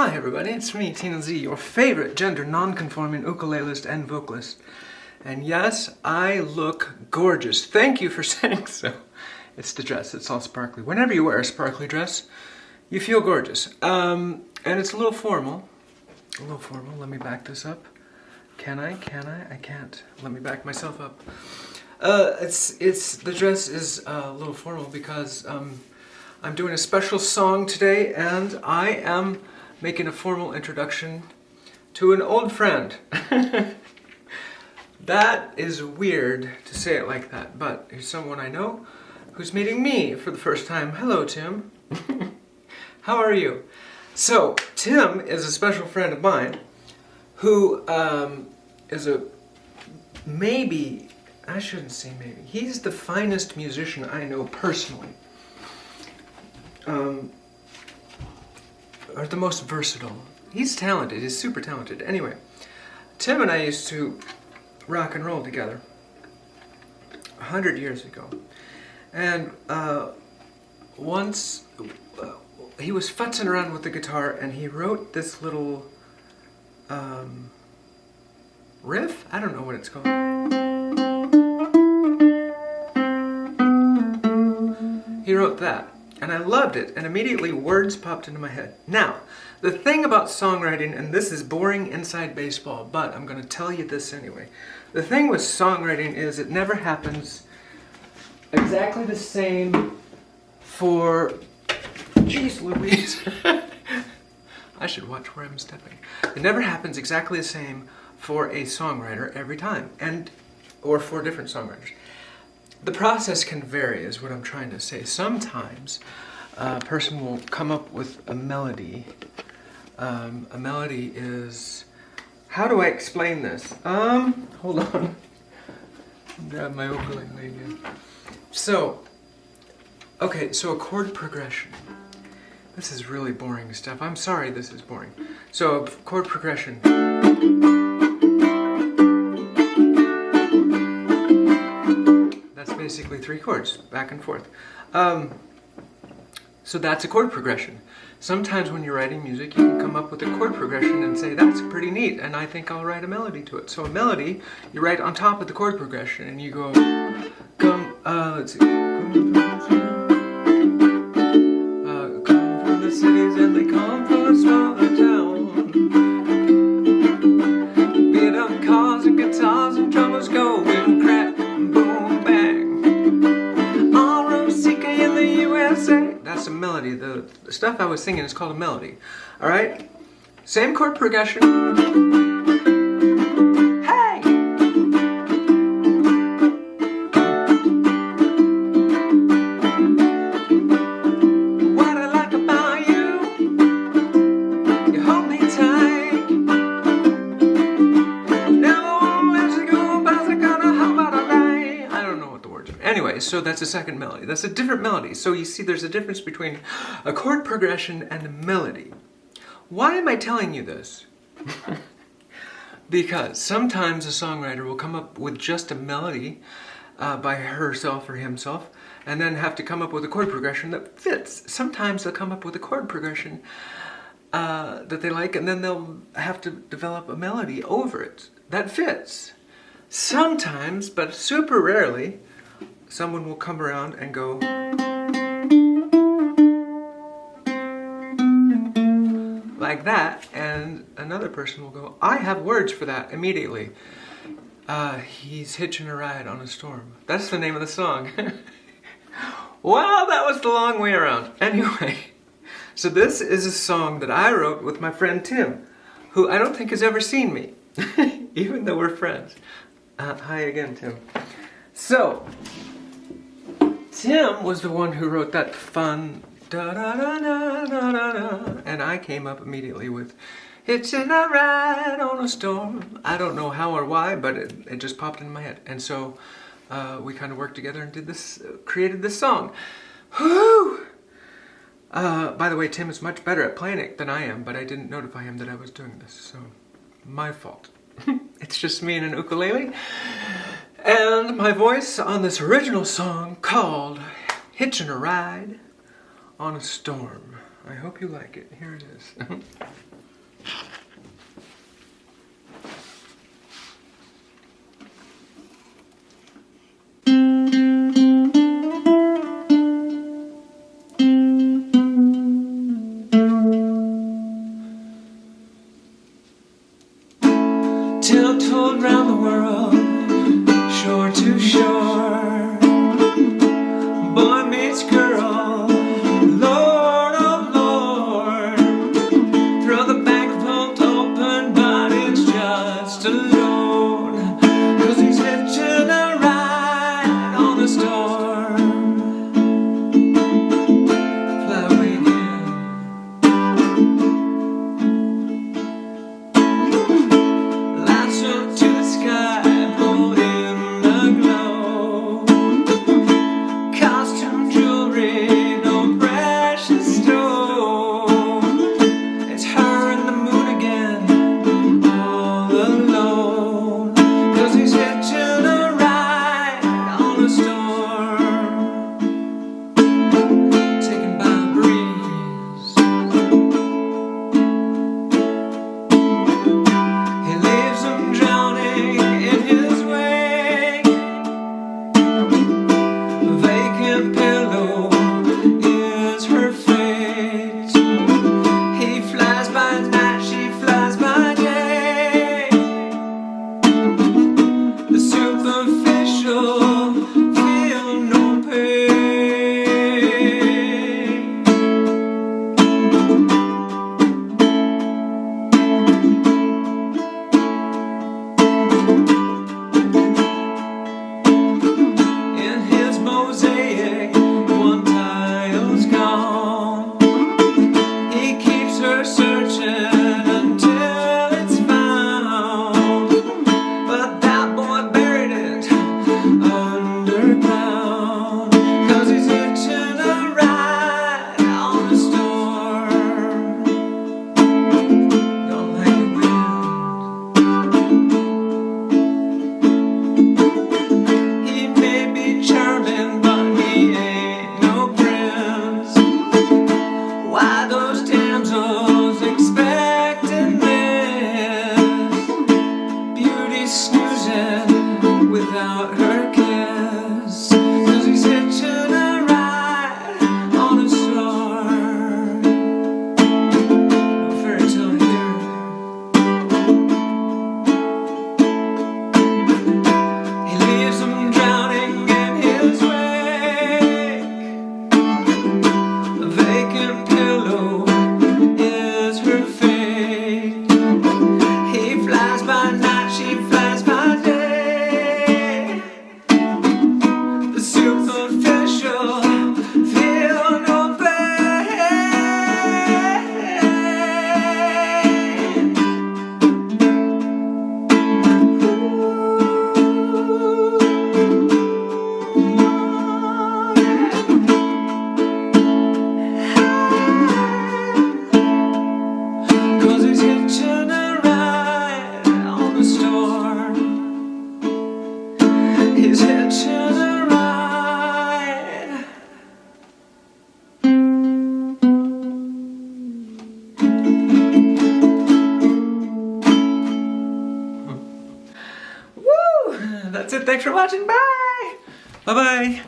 Hi everybody, it's me, Tina Z, your favorite gender non-conforming ukulelist and vocalist. And yes, I look gorgeous. Thank you for saying so. It's the dress, it's all sparkly. Whenever you wear a sparkly dress, you feel gorgeous. And it's a little formal. Let me back this up. Can I? I can't. Let me back myself up. The dress is a little formal because I'm doing a special song today, and I am making a formal introduction to an old friend. That is weird to say it like that, but here's someone I know who's meeting me for the first time. Hello, Tim. How are you? So, Tim is a special friend of mine who is I shouldn't say maybe, he's the finest musician I know personally. Or the most versatile. He's talented, he's super talented. Anyway, Tim and I used to rock and roll together 100 years ago. And once he was futzing around with the guitar and he wrote this little riff? I don't know what it's called. He wrote that. And I loved it, and immediately words popped into my head. Now, the thing about songwriting, and this is boring inside baseball, but I'm going to tell you this anyway. The thing with songwriting is it never happens exactly the same for... Jeez Louise. I should watch where I'm stepping. It never happens exactly the same for a songwriter every time, or for different songwriters. The process can vary, is what I'm trying to say. Sometimes a person will come up with a melody. A melody is... How do I explain this? Hold on. Grab my ukulele again. So a chord progression. This is really boring stuff. I'm sorry this is boring. So a chord progression. Basically 3 chords, back and forth. So that's a chord progression. Sometimes when you're writing music, you can come up with a chord progression and say, that's pretty neat, and I think I'll write a melody to it. So a melody, you write on top of the chord progression, and you go, let's see. Come from the cities and they come from a smaller town. Beat up cars and guitars and drummers going crack, boom, bang. That's a melody. The stuff I was singing is called a melody. Alright? Same chord progression. Hey! What I like about you, you hold me tight. Never won't let you go, but I gonna how about a ride? I don't know what the words are. Anyway, so that's a second melody. That's a different melody. So you see there's a difference between a chord progression and a melody. Why am I telling you this? Because sometimes a songwriter will come up with just a melody by herself or himself, and then have to come up with a chord progression that fits. Sometimes they'll come up with a chord progression that they like, and then they'll have to develop a melody over it that fits. Sometimes, but super rarely, someone will come around and go like that, and another person will go, I have words for that immediately. He's hitching a ride on a storm. That's the name of the song. Well, that was the long way around. Anyway, so this is a song that I wrote with my friend Tim, who I don't think has ever seen me, even though we're friends. Hi again, Tim. So, Tim was the one who wrote that fun da-da-da-da-da-da-da, and I came up immediately with Hitching a Ride on a Storm. I don't know how or why, but it just popped into my head. And so we kind of worked together and did this, created this song. Whew! By the way, Tim is much better at playing it than I am, but I didn't notify him that I was doing this, so my fault. It's just me and an ukulele. And my voice on this original song called Hitching a Ride on a Storm. I hope you like it. Here it is. told round the world, shore to shore. Boy meets girl, Lord, oh Lord. Throw the bank vault open, but it's just a loan, 'cause he's hitching a ride on the storm. Flowing in, lights up to the sky, pull in the glow. Costume jewelry, no precious stone. It's her and the moon again, all alone, 'cause he's hitching a ride on a storm. Taken by a breeze, he leaves them drowning in his wake. Vacant pillow is her fate. He flies by night, she flies by day. The superficial feel no pain. In his mosaic, one tile's gone. He keeps her searching until it's found, but that boy buried it underground, 'cause he's hitching a ride on the storm. Don't like the wind. He may be charming, but he ain't no prince. Why those damsels expecting this? Beauty snoozing without her kiss, 'cause he's hitching a ride on a storm. No fairy tale here. He leaves them drowning in his wake. A vacant pillow is her fate. He flies by night, she flies by day. The superficial feel no pain. 'Cause he's hitching a ride on the storm. He's hitching a ride. Woo! That's it. Thanks for watching. Bye. Bye-bye.